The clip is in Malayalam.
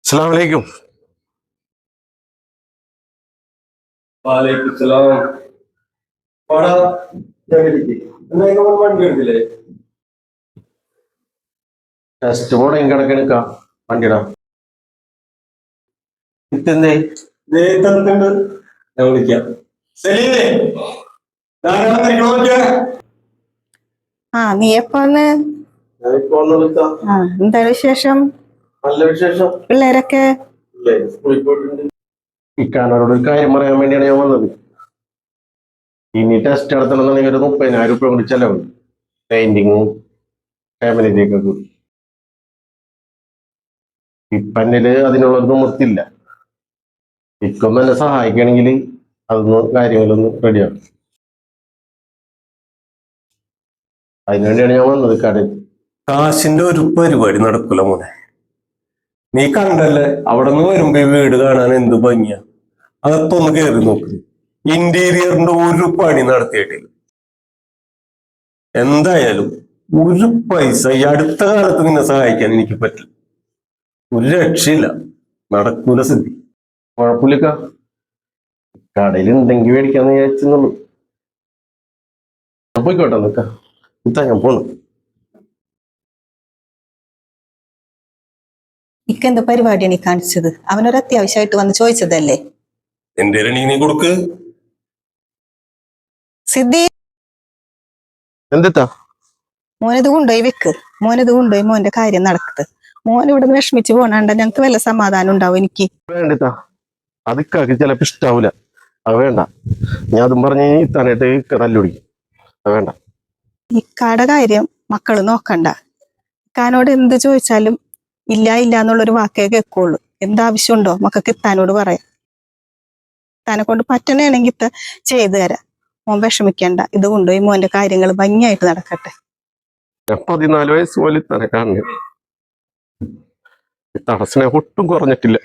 അസ്സലാമു അലൈക്കും. വാലൈക്കും സലാം. വാടാ, വണ്ടി എടുത്തില്ലേ? ടെസ്റ്റ് പോണ കിടക്കെടുക്കാം വണ്ടിടാ. ഇതെന്തേ തന്നിട്ടുണ്ട്, ഞാൻ വിളിക്കാം. സലീമേ, നീ എപ്പോ വന്ന്? എന്താ വിശേഷം? നല്ല വിശേഷം. പിള്ളേരൊക്കെ സ്കൂളിൽ പോയിട്ടുണ്ട്. ഇക്കാനോട് ഒരു കാര്യം പറയാൻ വേണ്ടിയാണ് ഞാൻ വന്നത്. ഇനി ടെസ്റ്റ് നടത്തണമെന്നുണ്ടെങ്കിൽ ഒരു 30,000 രൂപ കൂടി ചെലവുണ്ട്. പെയിന്റിങ്ങും ഫാമിലിയിലേക്ക് കൂടി. ഇപ്പന്നില് അതിനുള്ളൊരു നിവൃത്തില്ല. ഇക്കൊന്നും എന്നെ സഹായിക്കുകയാണെങ്കിൽ അതൊന്നും കാര്യങ്ങളൊന്നും റെഡിയാകും. അതിനുവേണ്ടിയാണ് ഞാൻ വന്നത് കടയിൽ. കാശിന്റെ ഒരു പരിപാടി നടക്കൂല മോനെ. നീ കണ്ടല്ലേ, അവിടെ നിന്ന് വരുമ്പോ ഈ വീട് കാണാൻ എന്ത് ഭംഗിയാ. അകത്തൊന്ന് കയറി നോക്ക്. ഇന്റീരിയറിന്റെ ഒരു പണി നടത്തിയിട്ടില്ല. എന്തായാലും ഒരു പൈസ ഈ അടുത്ത കാലത്ത് നിന്നെ സഹായിക്കാൻ എനിക്ക് പറ്റില്ല. ഒരു രക്ഷയില്ല, നടക്കൂല സിദ്ധി. കുഴപ്പമില്ല, കടയിൽ ഉണ്ടെങ്കിൽ മേടിക്കാന്ന് വിചാരിച്ചെന്നുള്ളൂ. പോയിക്കോട്ടെ, നിക്ക ഇത്താ ഞാൻ പോണു. ഇക്കെന്ത് പരിപാടിയാണ് ഈ കാണിച്ചത്? അവനൊരു അത്യാവശ്യമായിട്ട് വന്ന് ചോദിച്ചതല്ലേ. എന്റെ നീ കൊടുക്ക്. സിദ്ധി, എന്തെത്താ? മോനത് കൊണ്ടുപോയി വെക്ക്. മോനത് കൊണ്ടുപോയി മോന്റെ കാര്യം നടക്കത്ത്. മോൻ ഇവിടെ നിന്ന് വിഷമിച്ച് പോണണ്ട ഞങ്ങക്ക് വല്ല സമാധാനം ഉണ്ടാവും. എനിക്ക് വേണ്ടിത്താ, അത് ഇക്കാക്ക് ചിലപ്പോ ഇഷ്ടാവൂല. അത് വേണ്ട. ഞാൻ അതും പറഞ്ഞ് ഇത്താനായിട്ട് ഇക്ക തല്ലുപിടിക്കും. അത് വേണ്ട. ഇക്കാടെ കാര്യം മക്കള് നോക്കണ്ട. ഇക്കാനോട് എന്ത് ചോദിച്ചാലും ഇല്ല ഇല്ല എന്നുള്ളൊരു വാക്കേ കേൾക്കുള്ളൂ. എന്താവശ്യമുണ്ടോ മക്കൾക്ക് ഇത്താനോട് പറയാം. ഇത്താനെ കൊണ്ട് പറ്റണേണെങ്കിൽ ഇത്ത ചെയ്തു തരാം. മോൻ വിഷമിക്കണ്ട. ഇത് കൊണ്ടുപോയി മോന്റെ കാര്യങ്ങൾ ഭംഗിയായിട്ട് നടക്കട്ടെ. 14 വയസ്സ് പോലെ ഇത്താനെ കാണുന്നത്. ഇത്താടെ സ്നേഹം ഒട്ടും കുറഞ്ഞിട്ടില്ല.